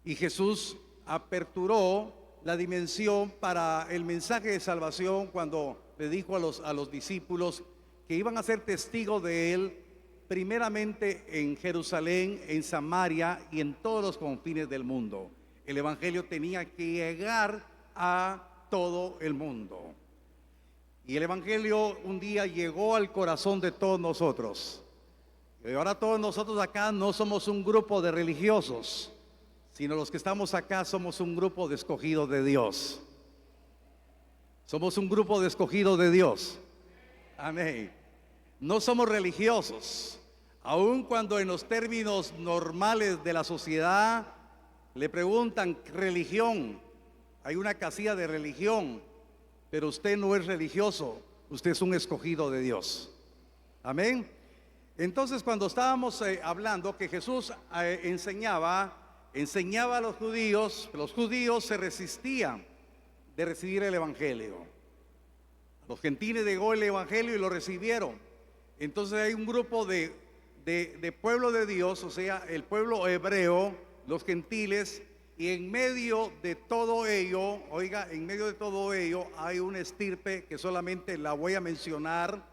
Y Jesús aperturó la dimensión para el mensaje de salvación cuando le dijo a los discípulos que iban a ser testigos de él, primeramente en Jerusalén, en Samaria y en todos los confines del mundo. El evangelio tenía que llegar a todo el mundo. Y el evangelio un día llegó al corazón de todos nosotros. Y ahora todos nosotros acá no somos un grupo de religiosos, sino los que estamos acá somos un grupo de escogidos de Dios. Somos un grupo de escogidos de Dios. Amén. No somos religiosos, aun cuando en los términos normales de la sociedad le preguntan religión, hay una casilla de religión, pero usted no es religioso, usted es un escogido de Dios. Amén. Entonces, cuando estábamos hablando que Jesús enseñaba a los judíos se resistían de recibir el evangelio. Los gentiles llegó el evangelio y lo recibieron. Entonces hay un grupo de pueblo de Dios, o sea, el pueblo hebreo, los gentiles, y en medio de todo ello, oiga, en medio de todo ello hay una estirpe que solamente la voy a mencionar,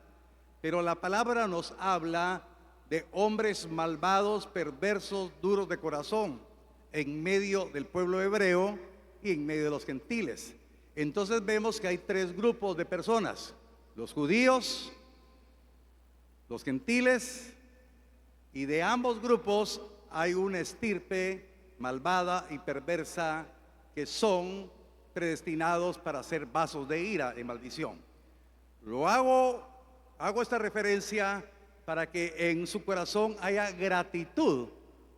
pero la palabra nos habla de hombres malvados, perversos, duros de corazón, en medio del pueblo hebreo y en medio de los gentiles. Entonces vemos que hay tres grupos de personas: los judíos, los gentiles, y de ambos grupos hay una estirpe malvada y perversa que son predestinados para ser vasos de ira y maldición. Hago esta referencia para que en su corazón haya gratitud,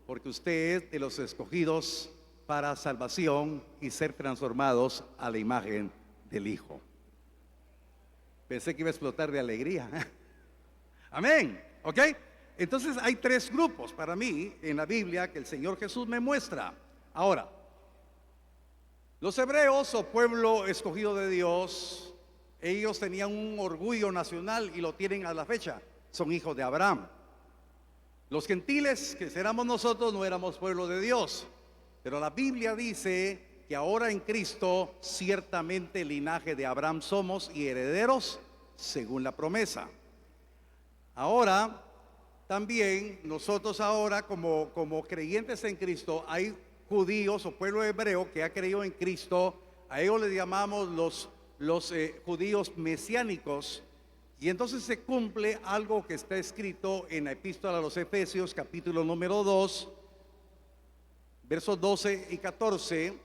porque usted es de los escogidos para salvación y ser transformados a la imagen del Hijo. Pensé que iba a explotar de alegría. Amén. ¿Ok? Entonces hay tres grupos para mí en la Biblia que el Señor Jesús me muestra. Ahora, los hebreos o pueblo escogido de Dios, ellos tenían un orgullo nacional y lo tienen a la fecha. Son hijos de Abraham. Los gentiles, que éramos nosotros, no éramos pueblo de Dios. Pero la Biblia dice que ahora en Cristo ciertamente el linaje de Abraham somos y herederos según la promesa. Ahora, también nosotros ahora como creyentes en Cristo, hay judíos o pueblo hebreo que ha creído en Cristo. A ellos les llamamos los judíos mesiánicos. Y entonces se cumple algo que está escrito en la epístola a los Efesios, capítulo número 2, versos 12 y 14.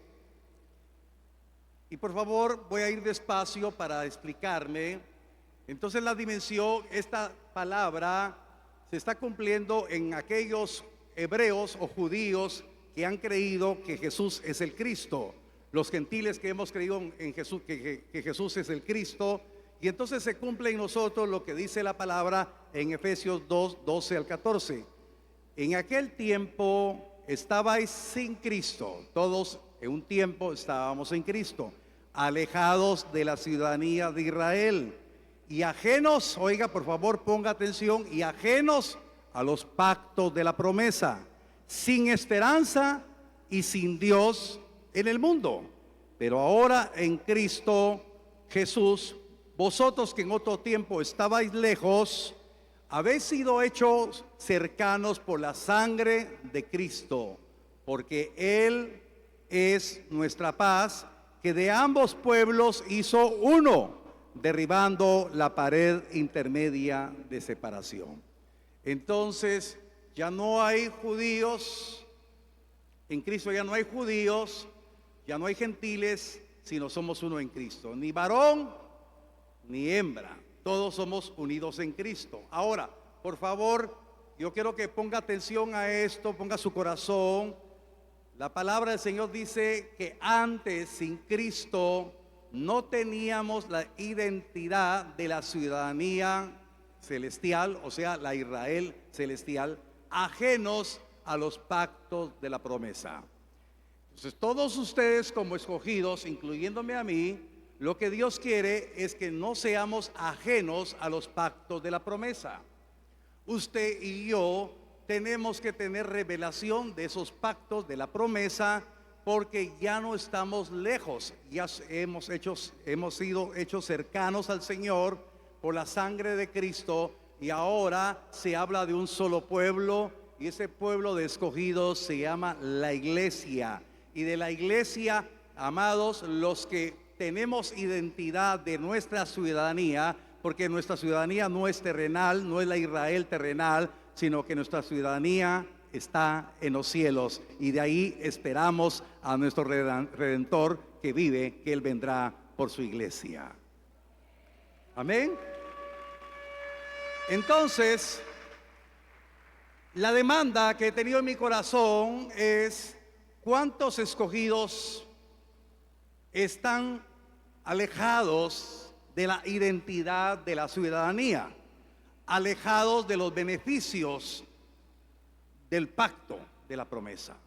Y por favor, voy a ir despacio para explicarme. Entonces la dimensión, esta palabra se está cumpliendo en aquellos hebreos o judíos que han creído que Jesús es el Cristo. Los gentiles que hemos creído en Jesús, que Jesús es el Cristo. Y entonces se cumple en nosotros lo que dice la palabra en Efesios 2, 12 al 14. En aquel tiempo estabais sin Cristo. Todos en un tiempo estábamos sin Cristo, alejados de la ciudadanía de Israel y ajenos, oiga, por favor ponga atención, y ajenos a los pactos de la promesa, sin esperanza y sin Dios en el mundo. Pero ahora en Cristo Jesús, vosotros que en otro tiempo estabais lejos, habéis sido hechos cercanos por la sangre de Cristo, porque Él es nuestra paz, que de ambos pueblos hizo uno, derribando la pared intermedia de separación. Entonces ya no hay judíos, en Cristo ya no hay judíos, ya no hay gentiles, sino somos uno en Cristo, ni varón ni hembra, todos somos unidos en Cristo. Ahora, por favor, yo quiero que ponga atención a esto, ponga su corazón. La palabra del Señor dice que antes, sin Cristo, no teníamos la identidad de la ciudadanía celestial, o sea, la Israel celestial, ajenos a los pactos de la promesa. Entonces, todos ustedes como escogidos, incluyéndome a mí, lo que Dios quiere es que no seamos ajenos a los pactos de la promesa. Usted y yo tenemos que tener revelación de esos pactos de la promesa porque ya no estamos lejos, ya hemos sido hechos cercanos al Señor por la sangre de Cristo, y ahora se habla de un solo pueblo, y ese pueblo de escogidos se llama la iglesia. Y de la iglesia, amados, los que tenemos identidad de nuestra ciudadanía, porque nuestra ciudadanía no es terrenal, no es la Israel terrenal, sino que nuestra ciudadanía está en los cielos, y de ahí esperamos a nuestro Redentor que vive, que Él vendrá por su iglesia. Amén. Entonces, la demanda que he tenido en mi corazón es: ¿cuántos escogidos están alejados de la identidad de la ciudadanía, alejados de los beneficios del pacto, de la promesa?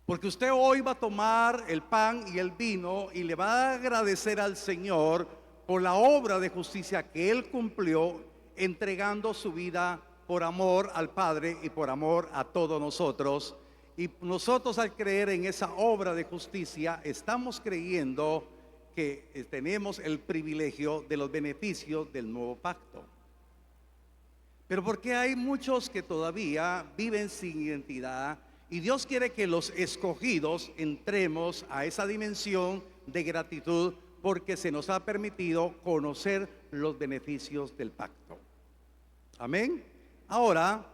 Porque usted hoy va a tomar el pan y el vino y le va a agradecer al Señor por la obra de justicia que Él cumplió, entregando su vida por amor al Padre y por amor a todos nosotros. Y nosotros, al creer en esa obra de justicia, estamos creyendo que tenemos el privilegio de los beneficios del nuevo pacto. Pero porque hay muchos que todavía viven sin identidad, y Dios quiere que los escogidos entremos a esa dimensión de gratitud, porque se nos ha permitido conocer los beneficios del pacto. Amén. Ahora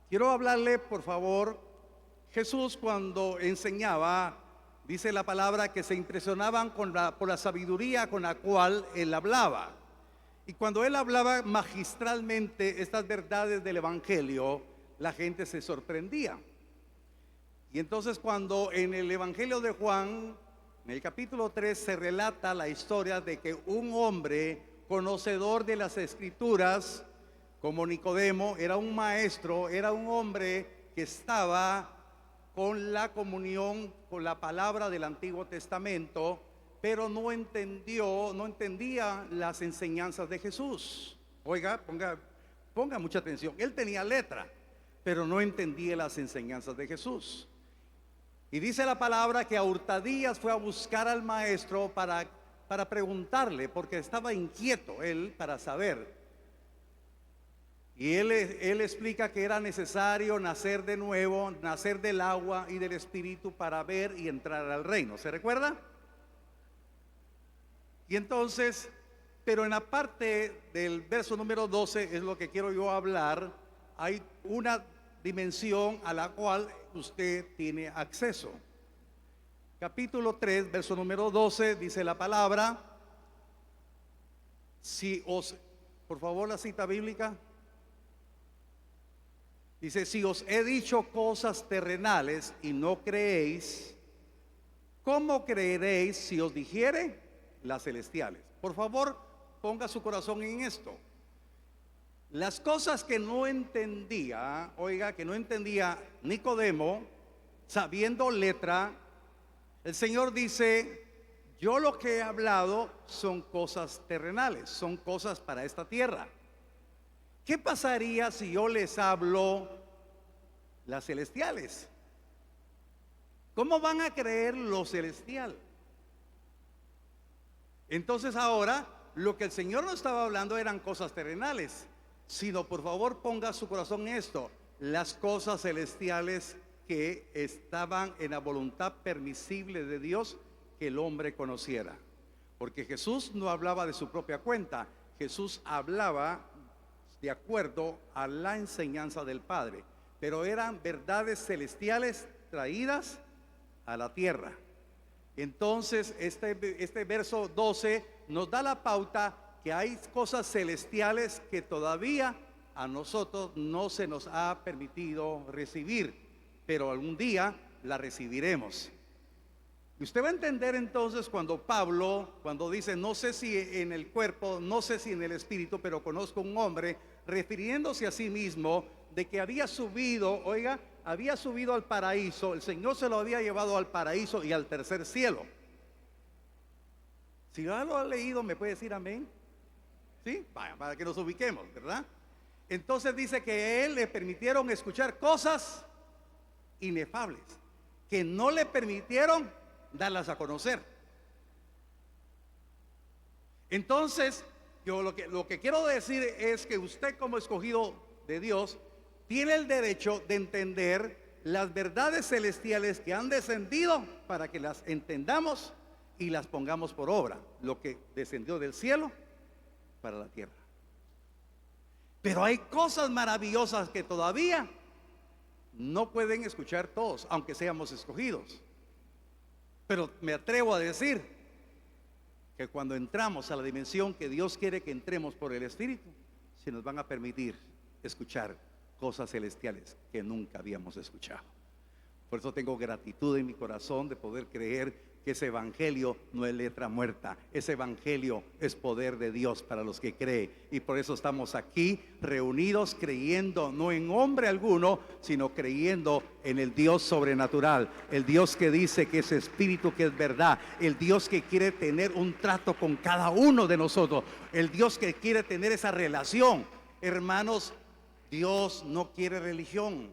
quiero hablarle, por favor. Jesús, cuando enseñaba, dice la palabra que se impresionaban por la sabiduría con la cual Él hablaba. Y cuando Él hablaba magistralmente estas verdades del Evangelio, la gente se sorprendía. Y entonces, cuando en el Evangelio de Juan, en el capítulo 3, se relata la historia de que un hombre conocedor de las Escrituras, como Nicodemo, era un maestro, era un hombre que estaba con la comunión, con la palabra del Antiguo Testamento, pero no entendía las enseñanzas de Jesús. Oiga, ponga mucha atención. Él tenía letra, pero no entendía las enseñanzas de Jesús. Y dice la palabra que a hurtadillas fue a buscar al maestro para preguntarle, porque estaba inquieto él para saber. Y él explica que era necesario nacer de nuevo, nacer del agua y del Espíritu para ver y entrar al reino. ¿Se recuerda? Y entonces, pero en la parte del verso número 12 es lo que quiero yo hablar. Hay una dimensión a la cual usted tiene acceso. Capítulo 3, verso número 12, dice la palabra: por favor, la cita bíblica. Dice: si os he dicho cosas terrenales y no creéis, ¿cómo creeréis si os dijere las celestiales? Por favor, ponga su corazón en esto. Las cosas que no entendía, oiga, que no entendía Nicodemo, sabiendo letra, el Señor dice: yo lo que he hablado son cosas terrenales, son cosas para esta tierra. ¿Qué pasaría si yo les hablo las celestiales? ¿Cómo van a creer lo celestial? Entonces ahora lo que el Señor no estaba hablando eran cosas terrenales, sino, por favor, ponga su corazón en esto: las cosas celestiales que estaban en la voluntad permisible de Dios que el hombre conociera. Porque Jesús no hablaba de su propia cuenta, Jesús hablaba de acuerdo a la enseñanza del Padre, pero eran verdades celestiales traídas a la tierra. Entonces este verso 12 nos da la pauta que hay cosas celestiales que todavía a nosotros no se nos ha permitido recibir, pero algún día la recibiremos. Y usted va a entender entonces cuando Pablo, cuando dice: no sé si en el cuerpo, no sé si en el espíritu, pero conozco un hombre, refiriéndose a sí mismo, de que había subido, oiga, había subido al paraíso. El Señor se lo había llevado al paraíso y al tercer cielo. Si ya lo ha leído, ¿me puede decir amén? ¿Sí? Vaya, para que nos ubiquemos, ¿verdad? Entonces dice que a él le permitieron escuchar cosas inefables. que no le permitieron darlas a conocer. Entonces, yo lo que quiero decir es que usted, como escogido de Dios, tiene el derecho de entender las verdades celestiales que han descendido para que las entendamos y las pongamos por obra. Lo que descendió del cielo para la tierra. Pero hay cosas maravillosas que todavía no pueden escuchar todos, aunque seamos escogidos. Pero me atrevo a decir que cuando entramos a la dimensión que Dios quiere que entremos por el Espíritu, se nos van a permitir escuchar cosas celestiales que nunca habíamos escuchado. Por eso tengo gratitud en mi corazón de poder creer que ese evangelio no es letra muerta. Ese evangelio es poder de Dios para los que creen. Y por eso estamos aquí reunidos creyendo no en hombre alguno, sino creyendo en el Dios sobrenatural. El Dios que dice que es espíritu, que es verdad. El Dios que quiere tener un trato con cada uno de nosotros. El Dios que quiere tener esa relación. Hermanos, Dios no quiere religión.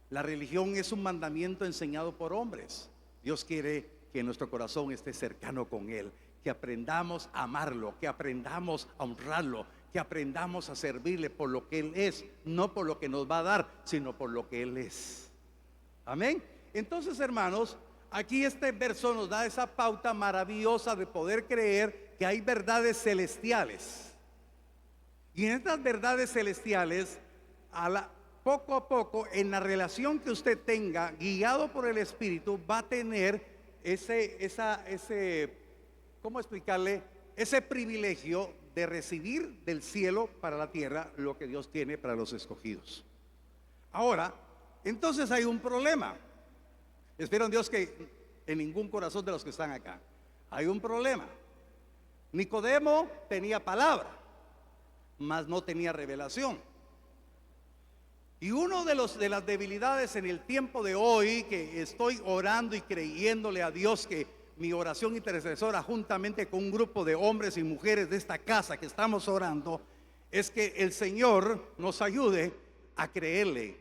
La religión es un mandamiento enseñado por hombres. Dios quiere que nuestro corazón esté cercano con Él, que aprendamos a amarlo, que aprendamos a honrarlo, que aprendamos a servirle por lo que Él es, no por lo que nos va a dar, sino por lo que Él es. Amén. Entonces, hermanos, aquí este verso nos da esa pauta maravillosa de poder creer que hay verdades celestiales. Y en estas verdades celestiales, poco a poco, en la relación que usted tenga, guiado por el Espíritu, va a tener ¿cómo explicarle? Ese privilegio de recibir del cielo para la tierra lo que Dios tiene para los escogidos. Ahora, entonces hay un problema. Espero en Dios que en ningún corazón de los que están acá hay un problema. Nicodemo tenía palabra, mas no tenía revelación. Y uno de las debilidades en el tiempo de hoy, que estoy orando y creyéndole a Dios que mi oración intercesora juntamente con un grupo de hombres y mujeres de esta casa que estamos orando, es que el Señor nos ayude a creerle.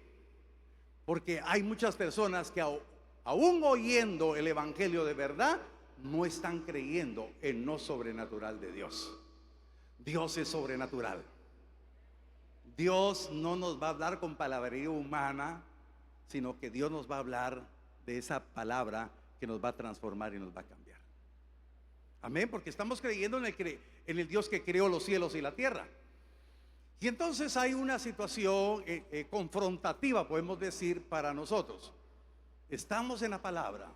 Porque hay muchas personas que aún oyendo el evangelio de verdad, no están creyendo en lo sobrenatural de Dios. Dios es sobrenatural. Dios no nos va a hablar con palabrería humana, sino que Dios nos va a hablar de esa palabra que nos va a transformar y nos va a cambiar. Amén, porque estamos creyendo en el Dios que creó los cielos y la tierra. Y entonces hay una situación confrontativa, podemos decir, para nosotros. ¿Estamos en la palabra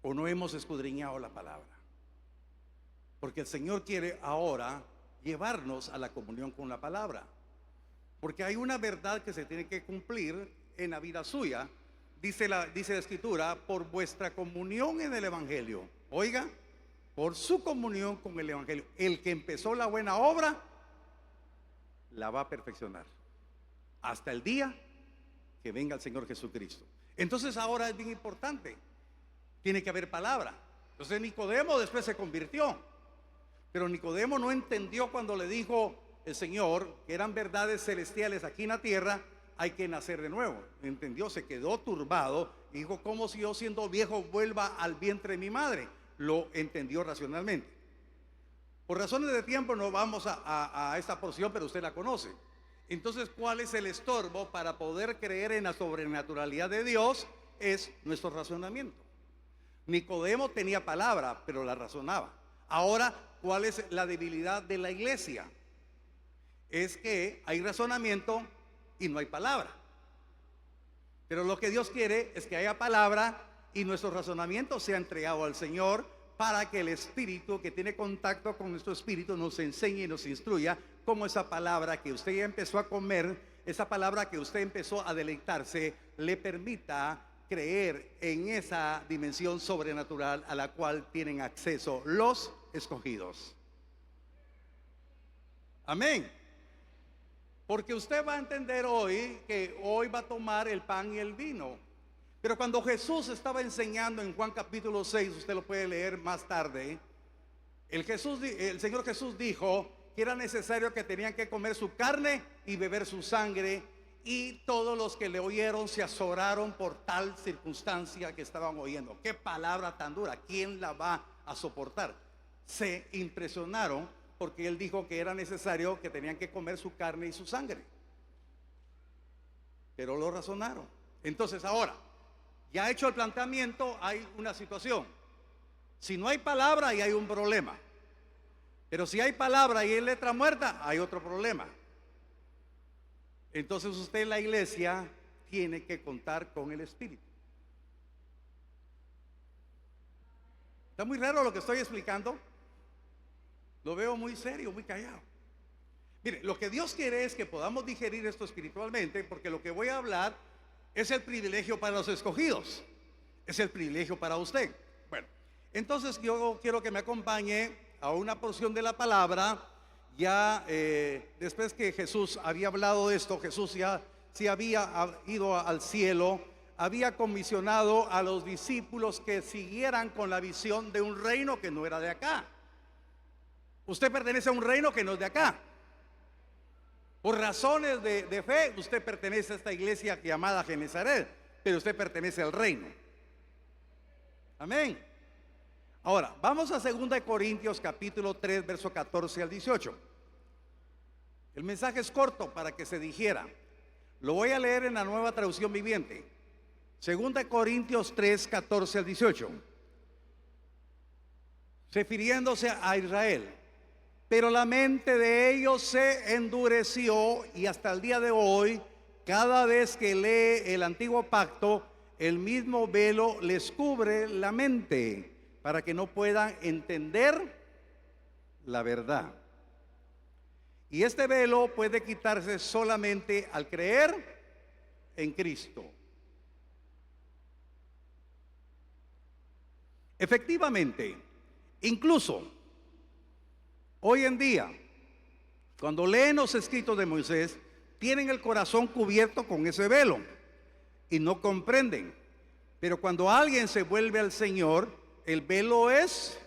o no hemos escudriñado la palabra? Porque el Señor quiere ahora llevarnos a la comunión con la palabra, porque hay una verdad que se tiene que cumplir en la vida suya. Dice la Escritura: por vuestra comunión en el evangelio. Oiga, por su comunión con el evangelio, el que empezó la buena obra la va a perfeccionar hasta el día que venga el Señor Jesucristo. Entonces ahora es bien importante, tiene que haber palabra. Entonces Nicodemo después se convirtió, pero Nicodemo no entendió cuando le dijo el Señor que eran verdades celestiales aquí en la tierra. Hay que nacer de nuevo. Entendió, se quedó turbado y dijo: ¿cómo si yo siendo viejo vuelva al vientre de mi madre? Lo entendió racionalmente. Por razones de tiempo no vamos a esta porción, pero usted la conoce. Entonces, ¿cuál es el estorbo para poder creer en la sobrenaturalidad de Dios? Es nuestro razonamiento. Nicodemo tenía palabra, pero la razonaba. Ahora, ¿cuál es la debilidad de la iglesia? Es que hay razonamiento y no hay palabra. Pero lo que Dios quiere es que haya palabra y nuestro razonamiento sea entregado al Señor, para que el Espíritu que tiene contacto con nuestro espíritu nos enseñe y nos instruya cómo esa palabra que usted ya empezó a comer, esa palabra que usted empezó a deleitarse, le permita creer en esa dimensión sobrenatural a la cual tienen acceso los escogidos. Amén. Porque usted va a entender hoy que hoy va a tomar el pan y el vino. Pero cuando Jesús estaba enseñando en Juan capítulo 6, usted lo puede leer más tarde, el Señor Jesús dijo que era necesario que tenían que comer su carne y beber su sangre. y todos los que le oyeron se azoraron por tal circunstancia que estaban oyendo. Qué palabra tan dura, ¿quién la va a soportar? Se impresionaron porque él dijo que era necesario, que tenían que comer su carne y su sangre. Pero lo razonaron. Entonces ahora, ya hecho el planteamiento, hay una situación. Si no hay palabra, y hay un problema. Pero si hay palabra y hay letra muerta, hay otro problema. Entonces usted en la iglesia tiene que contar con el Espíritu. Está muy raro lo que estoy explicando. Lo veo muy serio, muy callado. Mire, lo que Dios quiere es que podamos digerir esto espiritualmente, porque lo que voy a hablar es el privilegio para los escogidos. Es el privilegio para usted. Bueno, entonces yo quiero que me acompañe a una porción de la palabra. Ya después que Jesús había hablado de esto, Jesús ya se había ido al cielo, había comisionado a los discípulos que siguieran con la visión de un reino que no era de acá. Usted pertenece a un reino que no es de acá. Por razones de fe, usted pertenece a esta iglesia llamada Genezaret, pero usted pertenece al reino. Amén. Ahora, vamos a 2 Corintios capítulo 3, verso 14 al 18. El mensaje es corto para que se digiera. Lo voy a leer en la Nueva Traducción Viviente. 2 Corintios 3, 14 al 18. Refiriéndose a Israel. Pero la mente de ellos se endureció y hasta el día de hoy, cada vez que lee el antiguo pacto, el mismo velo les cubre la mente para que no puedan entender la verdad. Y este velo puede quitarse solamente al creer en Cristo. Efectivamente, incluso hoy en día, cuando leen los escritos de Moisés, tienen el corazón cubierto con ese velo y no comprenden. Pero cuando alguien se vuelve al Señor, el velo es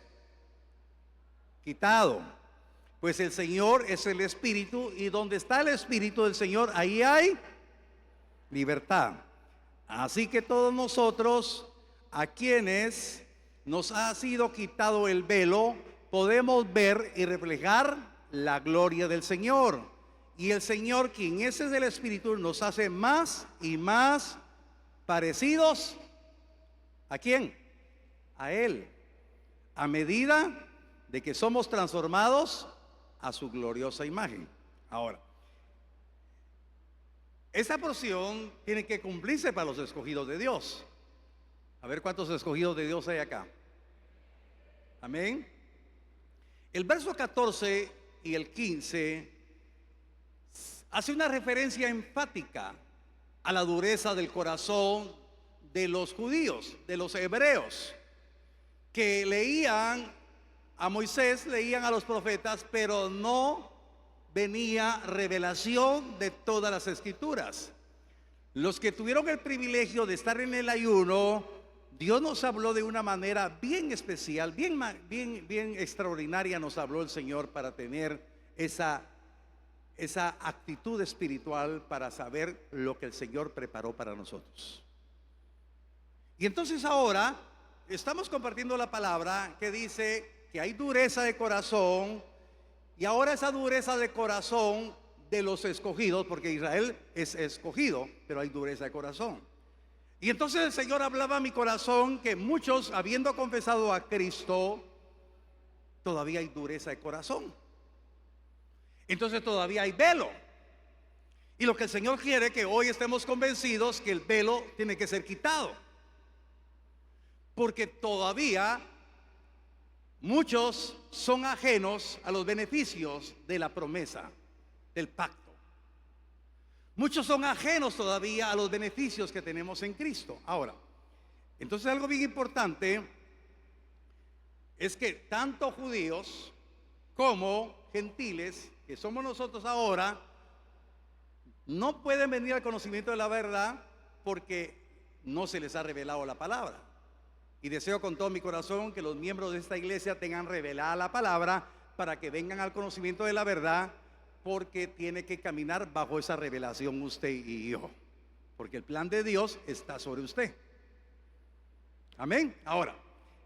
quitado. Pues el Señor es el Espíritu, y donde está el Espíritu del Señor, ahí hay libertad. Así que todos nosotros, a quienes nos ha sido quitado el velo, podemos ver y reflejar la gloria del Señor. Y el Señor, quien ese es el Espíritu, nos hace más y más parecidos. ¿A quién? A Él. A medida de que somos transformados a su gloriosa imagen. Ahora, esta porción tiene que cumplirse para los escogidos de Dios. A ver cuántos escogidos de Dios hay acá. Amén. El verso 14 y el 15 hace una referencia enfática a la dureza del corazón de los judíos, de los hebreos, que leían a Moisés, leían a los profetas, pero no venía revelación de todas las escrituras. Los que tuvieron el privilegio de estar en el ayuno, Dios nos habló de una manera bien especial, bien extraordinaria. Nos habló el Señor para tener esa actitud espiritual, para saber lo que el Señor preparó para nosotros. Y entonces ahora estamos compartiendo la palabra que dice que hay dureza de corazón, y ahora esa dureza de corazón de los escogidos, porque Israel es escogido, pero hay dureza de corazón. Y entonces el Señor hablaba a mi corazón que muchos, habiendo confesado a Cristo, todavía hay dureza de corazón. Entonces todavía hay velo. Y lo que el Señor quiere es que hoy estemos convencidos que el velo tiene que ser quitado, porque todavía muchos son ajenos a los beneficios de la promesa, del pacto. Muchos son ajenos todavía a los beneficios que tenemos en Cristo. Ahora, entonces algo bien importante es que tanto judíos como gentiles, que somos nosotros ahora, no pueden venir al conocimiento de la verdad porque no se les ha revelado la palabra. Y deseo con todo mi corazón que los miembros de esta iglesia tengan revelada la palabra para que vengan al conocimiento de la verdad, porque tiene que caminar bajo esa revelación usted y yo, porque el plan de Dios está sobre usted. Amén. Ahora,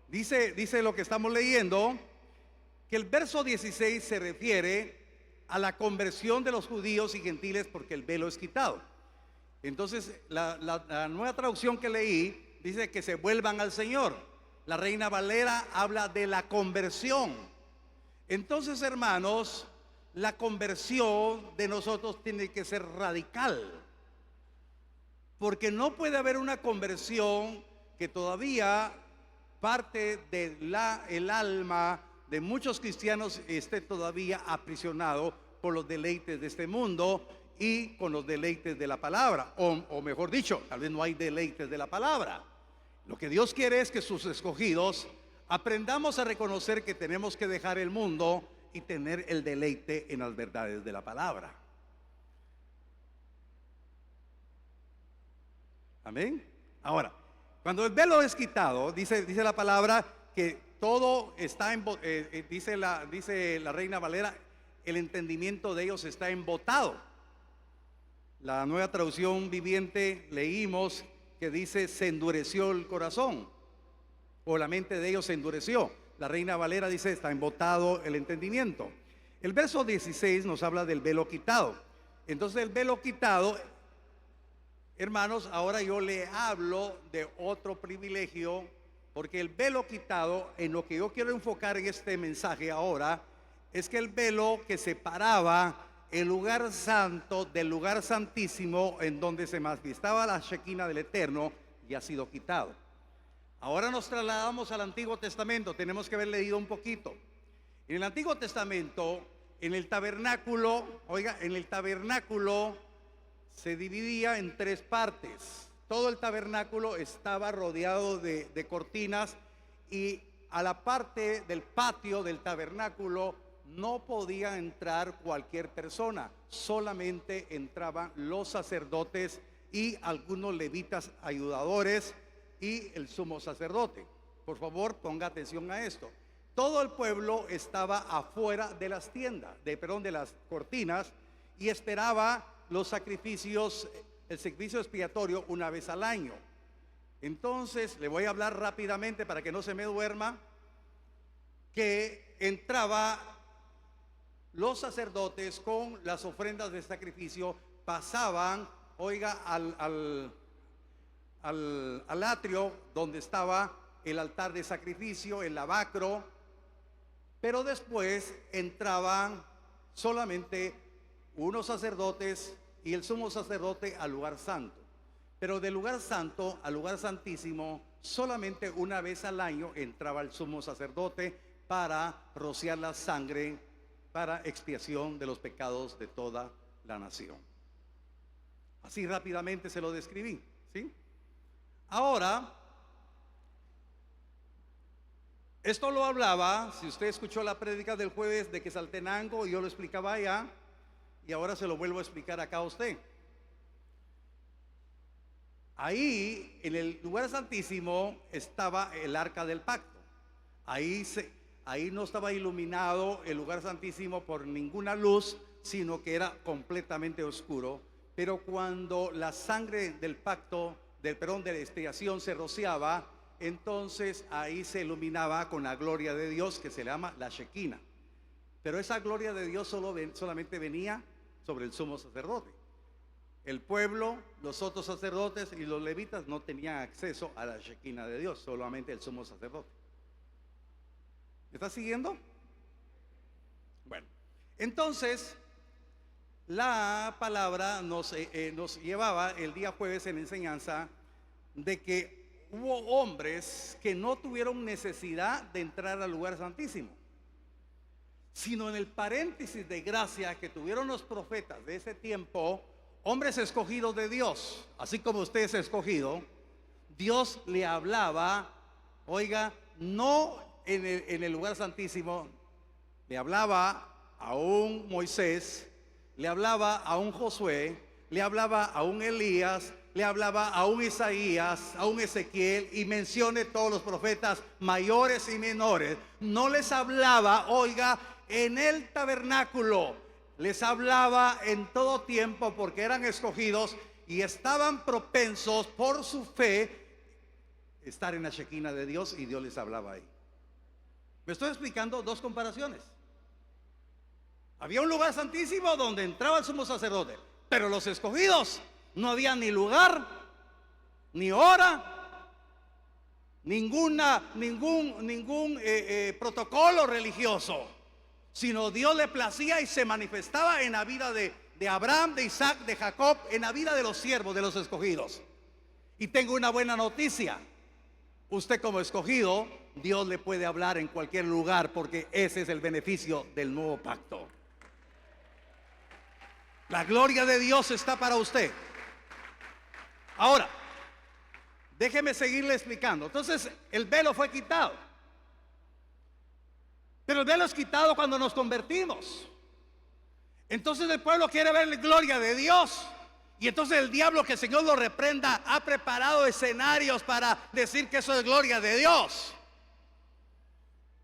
dice lo que estamos leyendo, que el verso 16 se refiere a la conversión de los judíos y gentiles porque el velo es quitado. Entonces la nueva traducción que leí dice que se vuelvan al Señor. La Reina Valera habla de la conversión. Entonces, hermanos, la conversión de nosotros tiene que ser radical, porque no puede haber una conversión que todavía parte del alma de muchos cristianos esté todavía aprisionado por los deleites de este mundo y con los deleites de la palabra, o mejor dicho, tal vez no hay deleites de la palabra. Lo que Dios quiere es que sus escogidos aprendamos a reconocer que tenemos que dejar el mundo y tener el deleite en las verdades de la palabra. Amén. Ahora, cuando el velo es quitado, dice la palabra que todo está dice la Reina Valera, el entendimiento de ellos está embotado. La nueva traducción viviente leímos que dice se endureció el corazón, o la mente de ellos se endureció. La Reina Valera dice está embotado el entendimiento. El verso 16 nos habla del velo quitado. Entonces el velo quitado, hermanos, ahora yo le hablo de otro privilegio, porque el velo quitado, en lo que yo quiero enfocar en este mensaje ahora, es que el velo que separaba el lugar santo del lugar santísimo, en donde se manifestaba la Shekinah del Eterno, ya ha sido quitado. Ahora nos trasladamos al Antiguo Testamento. Tenemos que haber leído un poquito. En el Antiguo Testamento, en el tabernáculo, se dividía en tres partes. Todo el tabernáculo estaba rodeado de cortinas, y a la parte del patio del tabernáculo no podía entrar cualquier persona, solamente entraban los sacerdotes y algunos levitas ayudadores y el sumo sacerdote. Por favor, ponga atención a esto. Todo el pueblo estaba afuera de las tiendas, de las cortinas, y esperaba los sacrificios, el sacrificio expiatorio una vez al año. Entonces, le voy a hablar rápidamente para que no se me duerma, que entraba los sacerdotes con las ofrendas de sacrificio, pasaban, al atrio donde estaba el altar de sacrificio, el lavacro, pero después entraban solamente unos sacerdotes y el sumo sacerdote al lugar santo. Pero del lugar santo al lugar santísimo, solamente una vez al año entraba el sumo sacerdote para rociar la sangre para expiación de los pecados de toda la nación. Así rápidamente se lo describí, ¿sí? Ahora, esto lo hablaba, si usted escuchó la prédica del jueves de Quetzaltenango, yo lo explicaba allá, y ahora se lo vuelvo a explicar acá a usted. Ahí, en el lugar santísimo, estaba el arca del pacto. Ahí no estaba iluminado el lugar santísimo por ninguna luz, sino que era completamente oscuro. Pero cuando la sangre del pacto, de la expiación se rociaba, entonces ahí se iluminaba con la gloria de Dios, que se llama la Shekinah. Pero esa gloria de Dios solamente venía sobre el sumo sacerdote. El pueblo, los otros sacerdotes y los levitas no tenían acceso a la Shekinah de Dios, solamente el sumo sacerdote. ¿Me está siguiendo? Bueno, entonces la palabra nos llevaba el día jueves en enseñanza de que hubo hombres que no tuvieron necesidad de entrar al lugar santísimo, sino en el paréntesis de gracia que tuvieron los profetas de ese tiempo, hombres escogidos de Dios, así como usted es escogido. Dios le hablaba, no en el lugar santísimo, le hablaba a un Moisés, le hablaba a un Josué, le hablaba a un Elías, le hablaba a un Isaías, a un Ezequiel, y mencione todos los profetas mayores y menores. No les hablaba, en el tabernáculo, les hablaba en todo tiempo porque eran escogidos y estaban propensos por su fe estar en la Shekinah de Dios, y Dios les hablaba ahí. Me estoy explicando dos comparaciones. Había un lugar santísimo donde entraba el sumo sacerdote, pero los escogidos no había ni lugar, ni hora, ningún protocolo religioso, sino Dios le placía y se manifestaba en la vida de Abraham, de Isaac, de Jacob, en la vida de los siervos, de los escogidos. Y tengo una buena noticia: usted como escogido, Dios le puede hablar en cualquier lugar, porque ese es el beneficio del nuevo pacto. La gloria de Dios está para usted. Ahora, déjeme seguirle explicando. Entonces, el velo fue quitado. Pero el velo es quitado cuando nos convertimos. Entonces el pueblo quiere ver la gloria de Dios. Y entonces el diablo, que el Señor lo reprenda, ha preparado escenarios para decir que eso es gloria de Dios.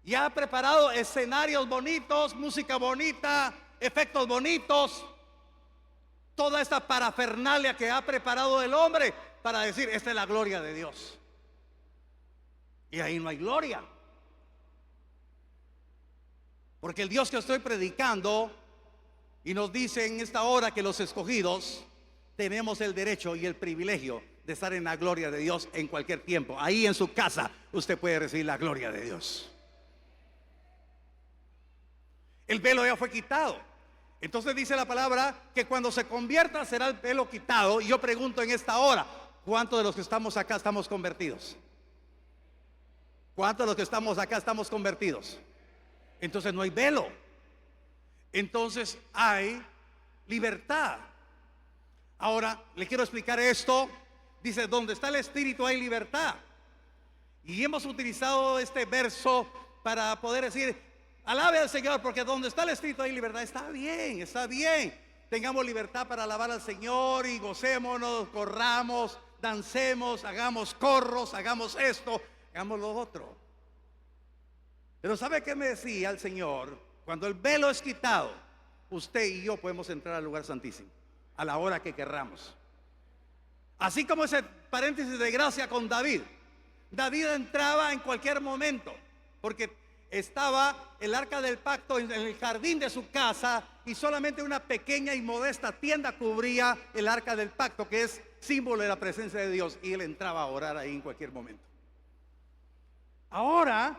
Y ha preparado escenarios bonitos, música bonita, efectos bonitos, toda esta parafernalia que ha preparado el hombre para decir: esta es la gloria de Dios. Y ahí no hay gloria, porque el Dios que estoy predicando, y nos dice en esta hora que los escogidos tenemos el derecho y el privilegio de estar en la gloria de Dios en cualquier tiempo. Ahí en su casa usted puede recibir la gloria de Dios. El velo ya fue quitado. Entonces dice la palabra que cuando se convierta será el velo quitado. Y yo pregunto en esta hora: ¿cuántos de los que estamos acá estamos convertidos? ¿Cuántos de los que estamos acá estamos convertidos? Entonces no hay velo. Entonces hay libertad. Ahora le quiero explicar esto. Dice: donde está el Espíritu hay libertad. Y hemos utilizado este verso para poder decir: alabe al Señor, porque donde está el Espíritu hay libertad. Está bien, está bien. Tengamos libertad para alabar al Señor y gocémonos, corramos, dancemos, hagamos corros, hagamos esto, hagamos lo otro. Pero ¿sabe qué me decía el Señor? Cuando el velo es quitado, usted y yo podemos entrar al lugar santísimo a la hora que querramos. Así como ese paréntesis de gracia con David. David entraba en cualquier momento, porque estaba el arca del pacto en el jardín de su casa, y solamente una pequeña y modesta tienda cubría el arca del pacto, que es símbolo de la presencia de Dios, y él entraba a orar ahí en cualquier momento. Ahora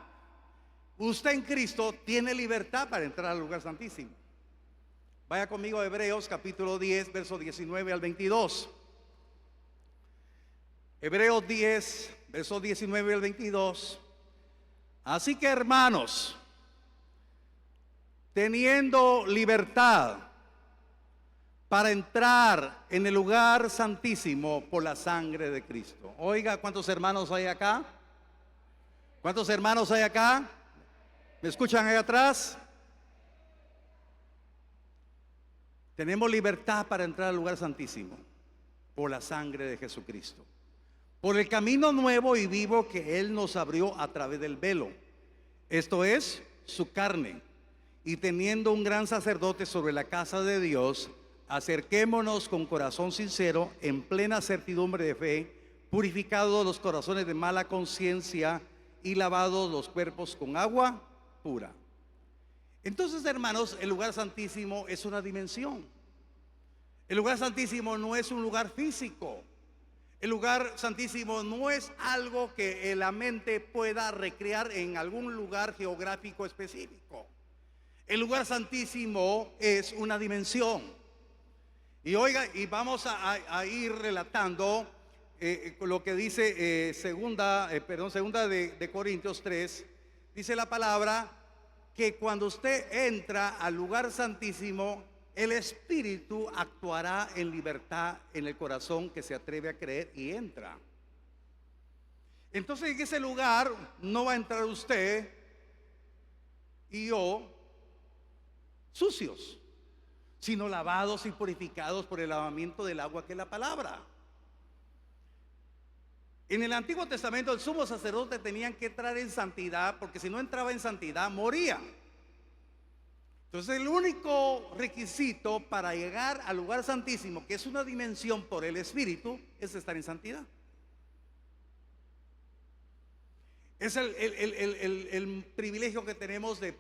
usted en Cristo tiene libertad para entrar al lugar santísimo. Vaya conmigo a Hebreos capítulo 10, versos 19 al 22. Hebreos 10, versos 19 al 22. Así que, hermanos, teniendo libertad para entrar en el lugar santísimo por la sangre de Cristo. Oiga, ¿cuántos hermanos hay acá? ¿Cuántos hermanos hay acá? ¿Me escuchan ahí atrás? Tenemos libertad para entrar al lugar santísimo por la sangre de Jesucristo, por el camino nuevo y vivo que Él nos abrió a través del velo, esto es, su carne. Y teniendo un gran sacerdote sobre la casa de Dios, acerquémonos con corazón sincero, en plena certidumbre de fe, purificados los corazones de mala conciencia y lavados los cuerpos con agua pura. Entonces, hermanos, el lugar santísimo es una dimensión. El lugar santísimo no es un lugar físico. El lugar santísimo no es algo que la mente pueda recrear en algún lugar geográfico específico. El lugar santísimo es una dimensión. Y oiga, y vamos a ir relatando lo que dice segunda de Corintios 3. Dice la palabra que cuando usted entra al lugar santísimo, el Espíritu actuará en libertad en el corazón que se atreve a creer y entra. Entonces en ese lugar no va a entrar usted y yo sucios, sino lavados y purificados por el lavamiento del agua que es la palabra. En el Antiguo Testamento el sumo sacerdote tenía que entrar en santidad, porque si no entraba en santidad moría. Entonces el único requisito para llegar al lugar santísimo, que es una dimensión por el Espíritu, es estar en santidad. Es el privilegio que tenemos de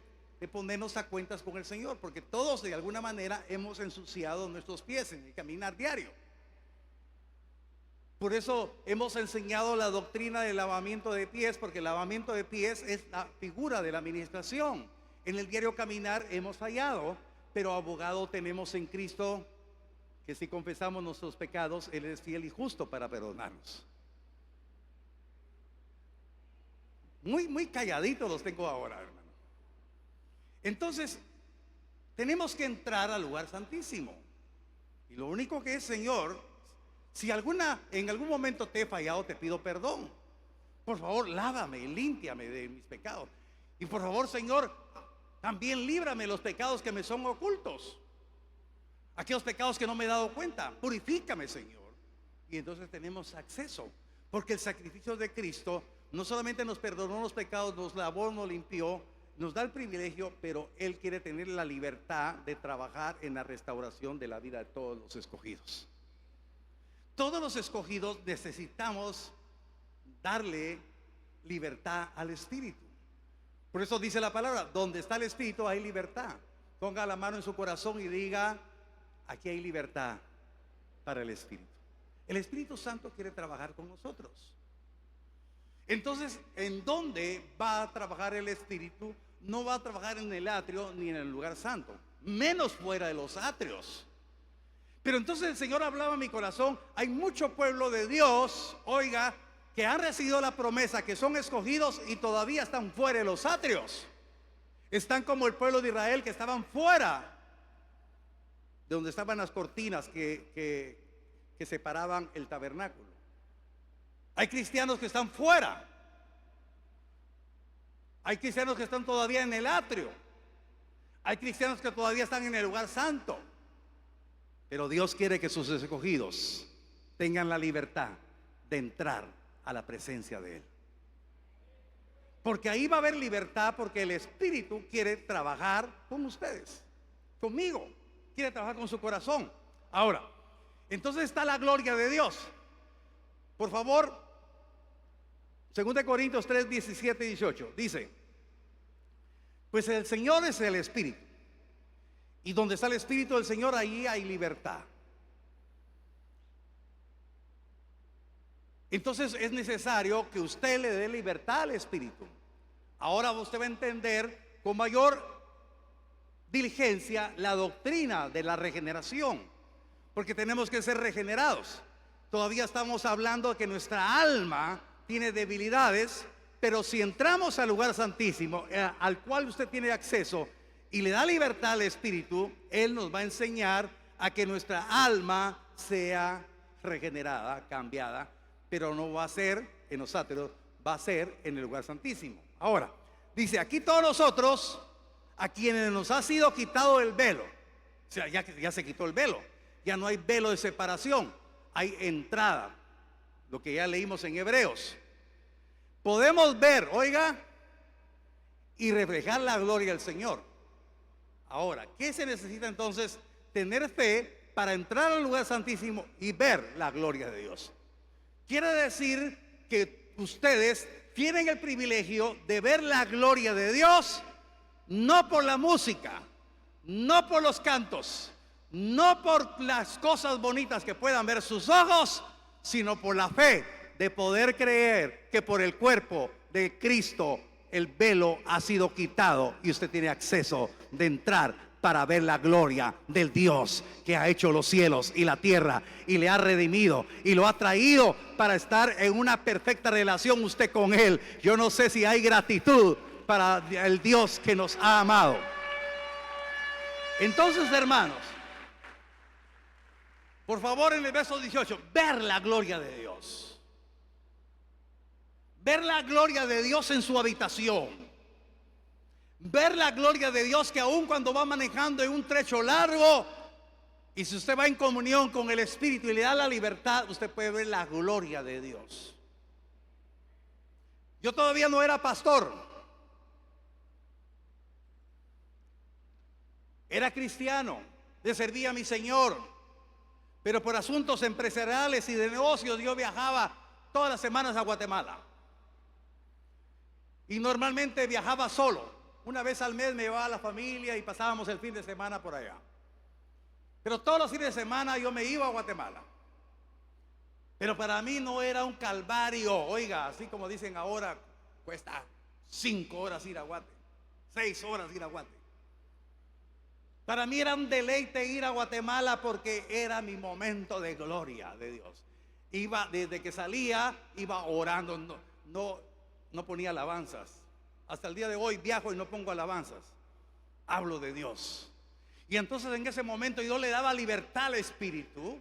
ponernos a cuentas con el Señor, porque todos de alguna manera hemos ensuciado nuestros pies en el caminar diario. Por eso hemos enseñado la doctrina del lavamiento de pies, porque el lavamiento de pies es la figura de la administración. En el diario caminar hemos fallado, pero abogado tenemos en Cristo, que si confesamos nuestros pecados, Él es fiel y justo para perdonarnos. Muy calladitos los tengo ahora, hermano. Entonces, tenemos que entrar al lugar santísimo. Y lo único que es, Señor, si en algún momento te he fallado, te pido perdón. Por favor, lávame, límpiame de mis pecados. Y por favor, Señor, también líbrame los pecados que me son ocultos. Aquellos pecados que no me he dado cuenta. Purifícame, Señor. Y entonces tenemos acceso. Porque el sacrificio de Cristo no solamente nos perdonó los pecados, nos lavó, nos limpió, nos da el privilegio, pero Él quiere tener la libertad de trabajar en la restauración de la vida de todos los escogidos. Todos los escogidos necesitamos darle libertad al Espíritu. Por eso dice la palabra, donde está el Espíritu hay libertad. Ponga la mano en su corazón y diga, aquí hay libertad para el Espíritu. El Espíritu Santo quiere trabajar con nosotros. Entonces, ¿en dónde va a trabajar el Espíritu? No va a trabajar en el atrio ni en el lugar santo, menos fuera de los atrios. Pero entonces el Señor hablaba a mi corazón, hay mucho pueblo de Dios, oiga, que han recibido la promesa, que son escogidos y todavía están fuera de los atrios. Están como el pueblo de Israel, que estaban fuera de donde estaban las cortinas que separaban el tabernáculo. Hay cristianos que están fuera. Hay cristianos que están todavía en el atrio. Hay cristianos que todavía están en el lugar santo. Pero Dios quiere que sus escogidos tengan la libertad de entrar a la presencia de Él. Porque ahí va a haber libertad, porque el Espíritu quiere trabajar con ustedes, conmigo. Quiere trabajar con su corazón. Ahora, entonces está la gloria de Dios. Por favor, 2 Corintios 3, 17 y 18. Dice, pues el Señor es el Espíritu. Y donde está el Espíritu del Señor, ahí hay libertad. Entonces es necesario que usted le dé libertad al Espíritu. Ahora usted va a entender con mayor diligencia la doctrina de la regeneración, porque tenemos que ser regenerados. Todavía estamos hablando de que nuestra alma tiene debilidades, pero si entramos al lugar santísimo, al cual usted tiene acceso, y le da libertad al Espíritu, Él nos va a enseñar a que nuestra alma sea regenerada, cambiada, pero no va a ser en los atrios, va a ser en el lugar santísimo. Ahora, dice, aquí todos nosotros, a quienes nos ha sido quitado el velo, o sea, ya se quitó el velo, ya no hay velo de separación, hay entrada, lo que ya leímos en Hebreos. Podemos ver, oiga, y reflejar la gloria del Señor. Ahora, ¿qué se necesita entonces? Tener fe para entrar al lugar santísimo y ver la gloria de Dios. Quiere decir que ustedes tienen el privilegio de ver la gloria de Dios, no por la música, no por los cantos, no por las cosas bonitas que puedan ver sus ojos, sino por la fe de poder creer que por el cuerpo de Cristo el velo ha sido quitado y usted tiene acceso de entrar para ver la gloria del Dios que ha hecho los cielos y la tierra y le ha redimido y lo ha traído para estar en una perfecta relación usted con Él. Yo no sé si hay gratitud para el Dios que nos ha amado. Entonces, hermanos, por favor, en el verso 18, ver la gloria de Dios. Ver la gloria de Dios en su habitación. Ver la gloria de Dios que aun cuando va manejando en un trecho largo, y si usted va en comunión con el Espíritu y le da la libertad, usted puede ver la gloria de Dios. Yo todavía no era pastor. era cristiano, le servía a mi Señor, pero por asuntos empresariales y de negocios yo viajaba todas las semanas a Guatemala. Y normalmente viajaba solo. Una vez al mes me llevaba a la familia y pasábamos el fin de semana por allá. Pero todos los fines de semana yo me iba a Guatemala. Pero para mí no era un calvario. Oiga, así como dicen ahora, cuesta 5 horas ir a Guate, 6 horas ir a Guate. Para mí era un deleite ir a Guatemala porque era mi momento de gloria de Dios. Iba, desde que salía, iba orando, no ponía alabanzas. Hasta el día de hoy viajo y no pongo alabanzas. Hablo de Dios. Y entonces en ese momento yo le daba libertad al Espíritu.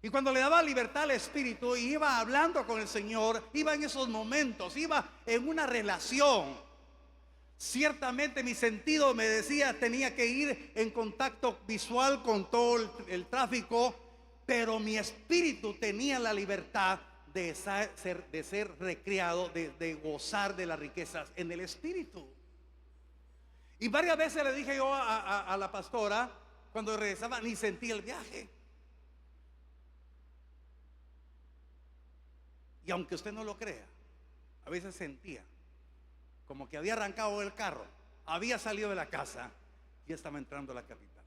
Y cuando le daba libertad al Espíritu y iba hablando con el Señor, iba en esos momentos, iba en una relación. Ciertamente mi sentido me decía, tenía que ir en contacto visual con todo el tráfico, pero mi espíritu tenía la libertad de ser recreado, de gozar de las riquezas en el Espíritu. Y varias veces le dije yo a la pastora, cuando regresaba, ni sentí el viaje. Y aunque usted no lo crea, a veces sentía como que había arrancado el carro, había salido de la casa y estaba entrando a la capital.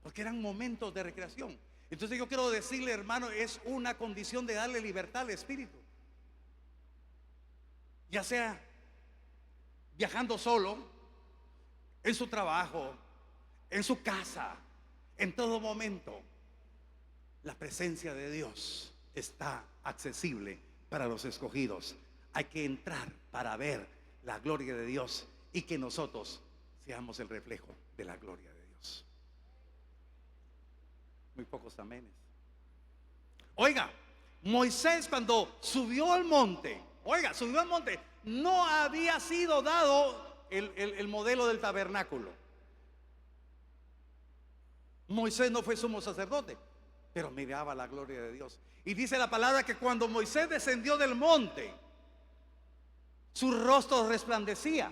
Porque eran momentos de recreación. Entonces yo quiero decirle, hermano, es una condición de darle libertad al Espíritu. Ya sea viajando solo, en su trabajo, en su casa, en todo momento, la presencia de Dios está accesible para los escogidos. Hay que entrar para ver la gloria de Dios y que nosotros seamos el reflejo de la gloria de Dios. Muy pocos amenes. Oiga, Moisés cuando subió al monte, no había sido dado el modelo del tabernáculo. Moisés no fue sumo sacerdote, pero miraba la gloria de Dios. Y dice la palabra que cuando Moisés descendió del monte, su rostro resplandecía,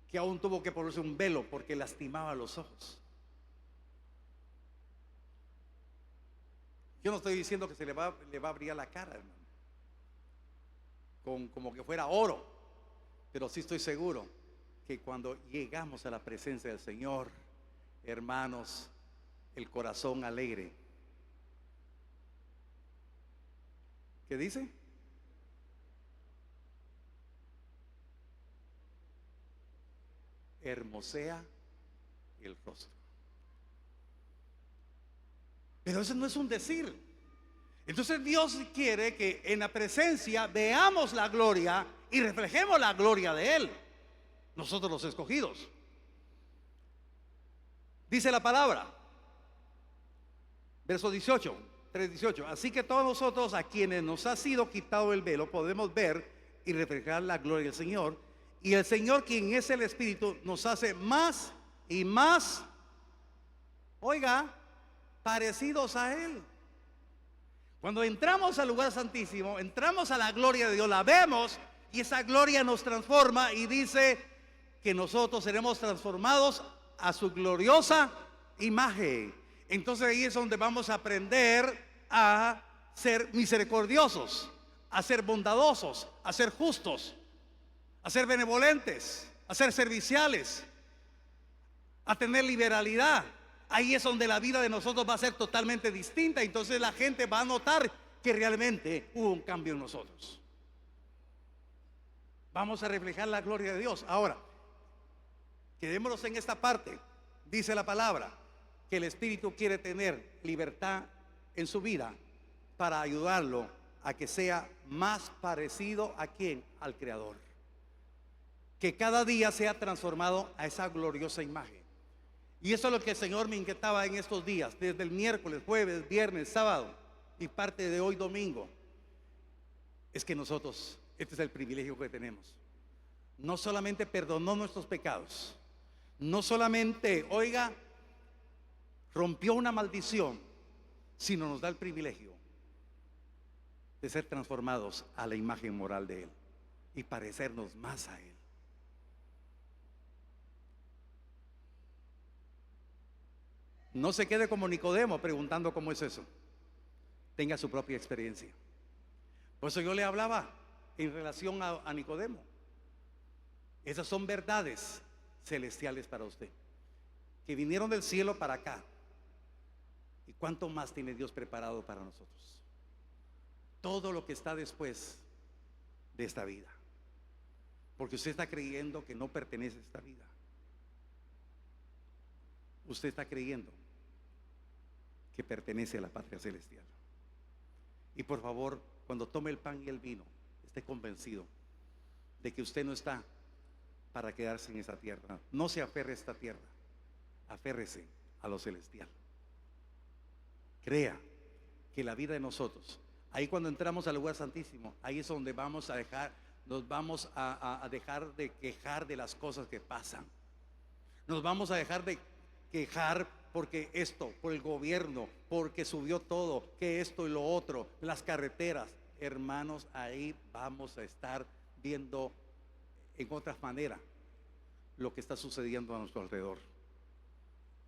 que aún tuvo que ponerse un velo porque lastimaba los ojos. Yo no estoy diciendo que le va a brillar la cara, hermano, como que fuera oro, pero sí estoy seguro que cuando llegamos a la presencia del Señor, hermanos, el corazón alegre. ¿Qué dice? Hermosea el rostro. Pero eso no es un decir. Entonces Dios quiere que en la presencia veamos la gloria y reflejemos la gloria de Él, nosotros los escogidos. Dice la palabra, verso 18, 3:18. Así que todos nosotros, a quienes nos ha sido quitado el velo, podemos ver y reflejar la gloria del Señor. Y el Señor, quien es el Espíritu, nos hace más y más, oiga, parecidos a Él. Cuando entramos al lugar santísimo, entramos a la gloria de Dios, la vemos y esa gloria nos transforma y dice que nosotros seremos transformados a su gloriosa imagen. Entonces ahí es donde vamos a aprender a ser misericordiosos, a ser bondadosos, a ser justos, a ser benevolentes, a ser serviciales, a tener liberalidad. Ahí es donde la vida de nosotros va a ser totalmente distinta. Entonces la gente va a notar que realmente hubo un cambio en nosotros. Vamos a reflejar la gloria de Dios. Ahora, quedémonos en esta parte. Dice la palabra que el Espíritu quiere tener libertad en su vida para ayudarlo a que sea más parecido a quién, al Creador. Que cada día sea transformado a esa gloriosa imagen. Y eso es lo que el Señor me inquietaba en estos días, desde el miércoles, jueves, viernes, sábado y parte de hoy domingo. Es que nosotros, este es el privilegio que tenemos. No solamente perdonó nuestros pecados, no solamente, oiga, rompió una maldición, sino nos da el privilegio de ser transformados a la imagen moral de Él y parecernos más a Él. No se quede como Nicodemo preguntando cómo es eso. Tenga su propia experiencia. Por eso yo le hablaba en relación a Nicodemo. Esas son verdades celestiales para usted, que vinieron del cielo para acá. ¿Y cuánto más tiene Dios preparado para nosotros? Todo lo que está después de esta vida. Porque usted está creyendo que no pertenece a esta vida. Usted está creyendo que pertenece a la patria celestial. Y por favor, cuando tome el pan y el vino, esté convencido de que usted no está para quedarse en esa tierra. No se aferre a esta tierra, aférrese a lo celestial. Crea que la vida de nosotros, ahí cuando entramos al lugar santísimo, ahí es donde vamos a dejar, nos vamos a dejar de quejar de las cosas que pasan. Nos vamos a dejar de quejar porque esto, por el gobierno, porque subió todo, que esto y lo otro, las carreteras. Hermanos, ahí vamos a estar viendo en otra manera lo que está sucediendo a nuestro alrededor,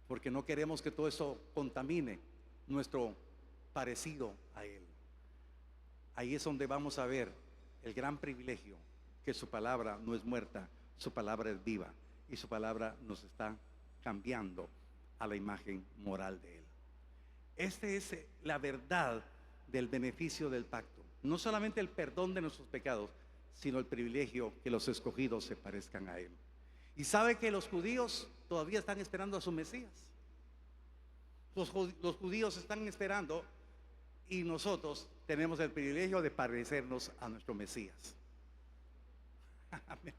porque no queremos que todo eso contamine nuestro parecido a Él. Ahí es donde vamos a ver el gran privilegio, que su palabra no es muerta, su palabra es viva, y su palabra nos está cambiando a la imagen moral de Él. Esta es la verdad del beneficio del pacto. No solamente el perdón de nuestros pecados, sino el privilegio que los escogidos se parezcan a Él. Y sabe que los judíos todavía están esperando a su Mesías. Los judíos están esperando, y nosotros tenemos el privilegio de parecernos a nuestro Mesías. Amén.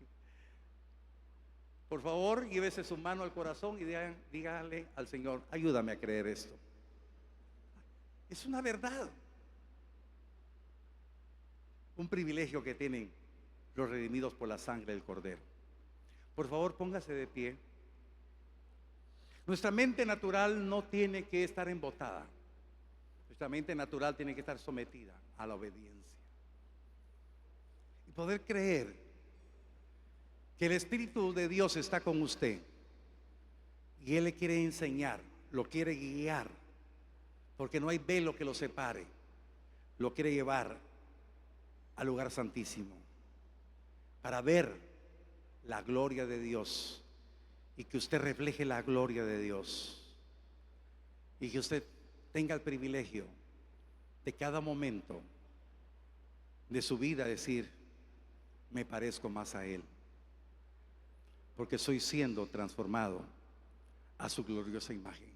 Por favor, llévese su mano al corazón y dígale al Señor: ayúdame a creer esto. Es una verdad, un privilegio que tienen los redimidos por la sangre del Cordero. Por favor, póngase de pie. Nuestra mente natural no tiene que estar embotada. Nuestra mente natural tiene que estar sometida a la obediencia y poder creer que el Espíritu de Dios está con usted y Él le quiere enseñar, lo quiere guiar, porque no hay velo que lo separe. Lo quiere llevar al lugar santísimo para ver la gloria de Dios, y que usted refleje la gloria de Dios, y que usted tenga el privilegio de cada momento de su vida decir: me parezco más a Él, porque estoy siendo transformado a su gloriosa imagen.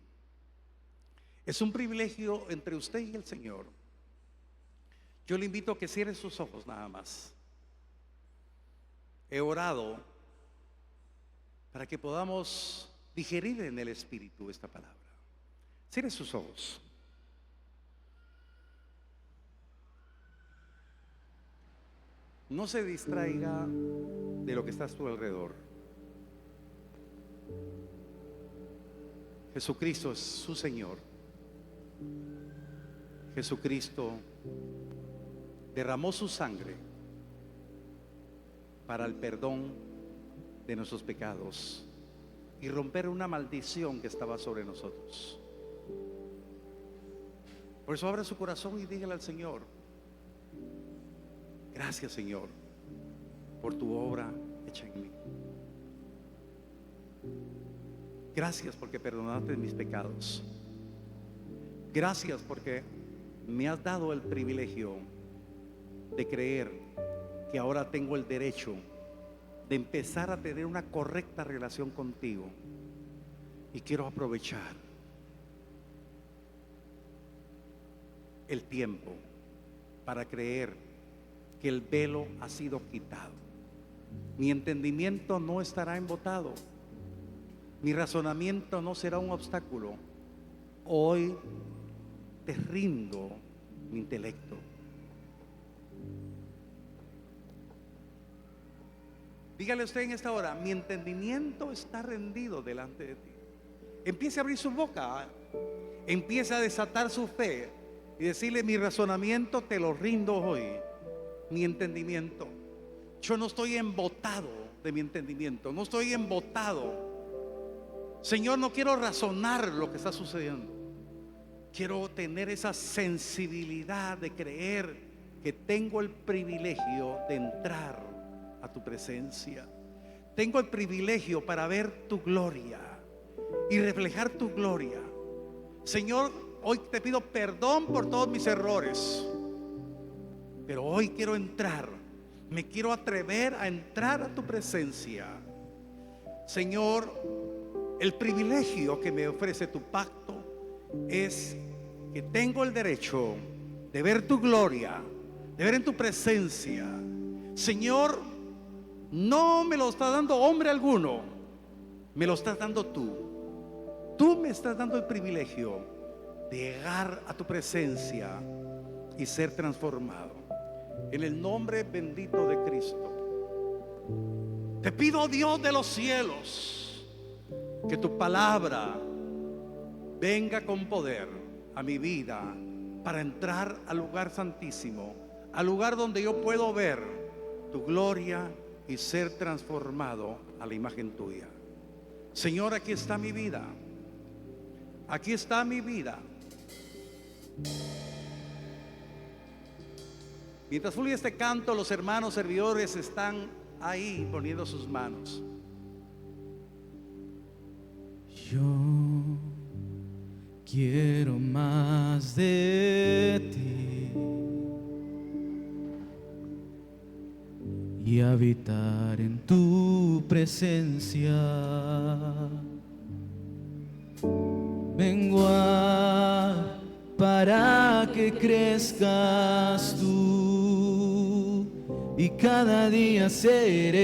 Es un privilegio entre usted y el Señor. Yo le invito a que cierre sus ojos nada más. He orado para que podamos digerir en el Espíritu esta palabra. Cierre sus ojos. No se distraiga de lo que está a su alrededor. Jesucristo es su Señor. Jesucristo derramó su sangre para el perdón de nuestros pecados y romper una maldición que estaba sobre nosotros. Por eso abra su corazón y dígale al Señor: gracias, Señor, por tu obra hecha en mí. Gracias porque perdonaste mis pecados. Gracias porque me has dado el privilegio de creer que ahora tengo el derecho de empezar a tener una correcta relación contigo, y quiero aprovechar el tiempo para creer que el velo ha sido quitado. Mi entendimiento no estará embotado, mi razonamiento no será un obstáculo. Hoy te rindo mi intelecto. Dígale usted en esta hora: mi entendimiento está rendido delante de ti. Empiece a abrir su boca, empiece a desatar su fe y decirle: mi razonamiento te lo rindo hoy, mi entendimiento. Yo no estoy embotado de mi entendimiento, no estoy embotado Señor, no quiero razonar lo que está sucediendo. Quiero tener esa sensibilidad de creer que tengo el privilegio de entrar a tu presencia. Tengo el privilegio para ver tu gloria y reflejar tu gloria. Señor, hoy te pido perdón por todos mis errores, pero hoy quiero entrar. Me quiero atrever a entrar a tu presencia. Señor, el privilegio que me ofrece tu pacto es que tengo el derecho de ver tu gloria, de ver en tu presencia. Señor, no me lo está dando hombre alguno, me lo estás dando tú. Tú me estás dando el privilegio de llegar a tu presencia y ser transformado. En el nombre bendito de Cristo, te pido, Dios de los cielos, que tu palabra venga con poder a mi vida para entrar al lugar santísimo, al lugar donde yo puedo ver tu gloria y ser transformado a la imagen tuya. Señor, aquí está mi vida. Aquí está mi vida. Mientras fluye este canto, los hermanos servidores están ahí poniendo sus manos. Yo quiero más de ti y habitar en tu presencia. Menguar para que crezcas tú y cada día seré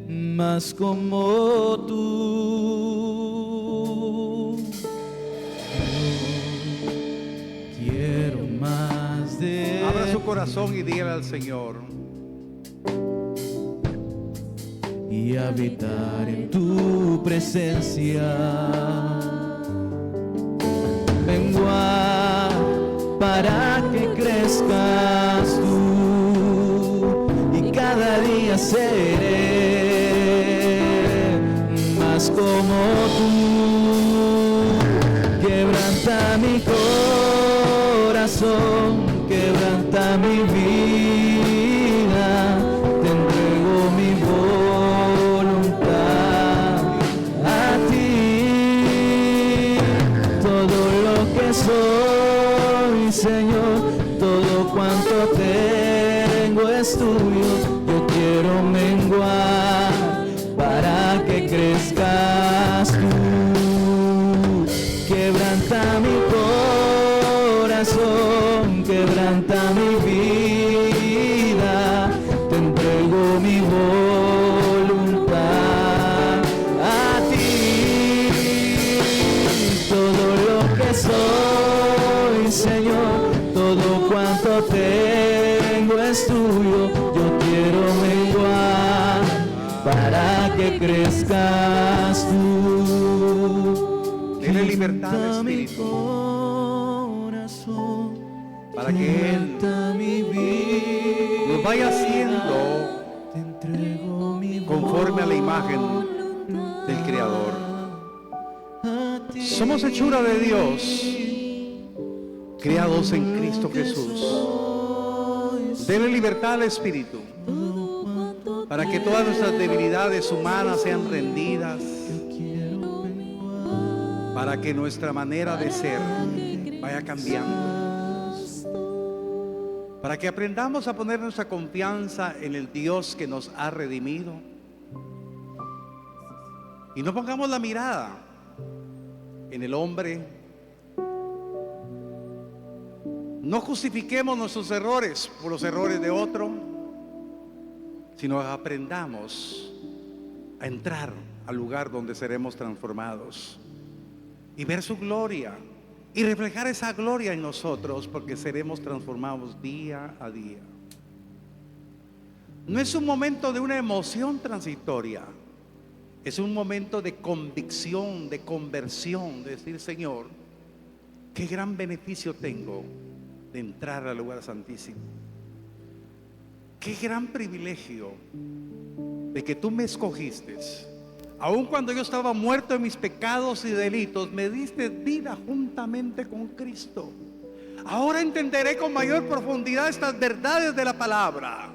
más como tú. Yo quiero más de Abra su corazón y dígale al Señor: y habitar en tu presencia. Menguar para que crezcas tú y cada día seré más como tú. Quebranta mi corazón, quebranta mi vida, te entrego mi voluntad a ti. Todo lo que soy, Señor, todo cuanto tengo es tuyo. Yo quiero menguar para que crezcas tú. Quebranta mi corazón, quebranta mi vida, te entrego mi voluntad a ti. Todo lo que soy, Señor, todo cuanto tengo es tuyo. Yo quiero menguar para que crezcas tú. Dele libertad al Quebranta mi Espíritu corazón, para que Él quebranta mi vida, nos vaya haciendo te entrego mi conforme a la imagen del Creador. a ti. Somos hechura de Dios, creados en Cristo Jesús. Dele libertad al Espíritu para que todas nuestras debilidades humanas sean rendidas, para que nuestra manera de ser vaya cambiando, para que aprendamos a poner nuestra confianza en el Dios que nos ha redimido y no pongamos la mirada en el hombre. No justifiquemos nuestros errores por los errores de otro, sino aprendamos a entrar al lugar donde seremos transformados y ver su gloria y reflejar esa gloria en nosotros, porque seremos transformados día a día. No es un momento de una emoción transitoria, es un momento de convicción, de conversión, de decir: Señor, qué gran beneficio tengo de entrar al lugar santísimo. Qué gran privilegio de que tú me escogiste Aun cuando yo estaba muerto en mis pecados y delitos, me diste vida juntamente con Cristo. Ahora entenderé con mayor profundidad estas verdades de la palabra.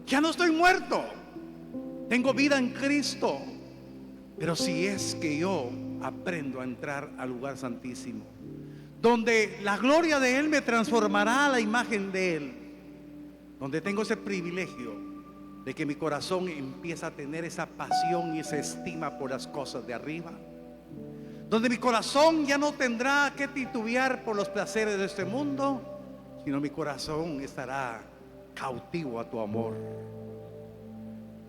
Ya no estoy muerto, tengo vida en Cristo. Pero si es que yo aprendo a entrar al lugar santísimo, donde la gloria de Él me transformará a la imagen de Él, donde tengo ese privilegio de que mi corazón empieza a tener esa pasión y esa estima por las cosas de arriba, donde mi corazón ya no tendrá que titubear por los placeres de este mundo, sino mi corazón estará cautivo a tu amor.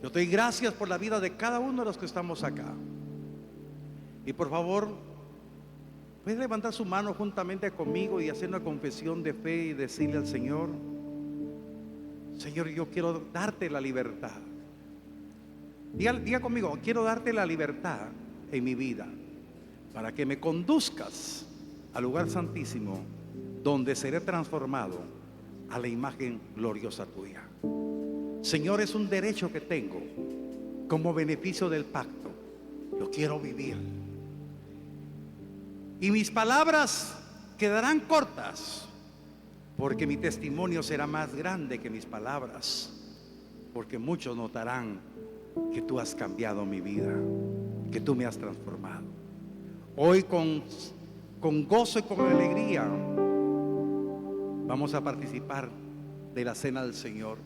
Yo te doy gracias por la vida de cada uno de los que estamos acá. Y por favor, puedes levantar su mano juntamente conmigo y hacer una confesión de fe y decirle al Señor: Señor, yo quiero darte la libertad. Diga conmigo: quiero darte la libertad en mi vida, para que me conduzcas al lugar santísimo, donde seré transformado a la imagen gloriosa tuya. Señor, es un derecho que tengo como beneficio del pacto. Lo quiero vivir. Y mis palabras quedarán cortas, porque mi testimonio será más grande que mis palabras, porque muchos notarán que tú has cambiado mi vida, que tú me has transformado. Hoy con gozo y con alegría vamos a participar de la cena del Señor.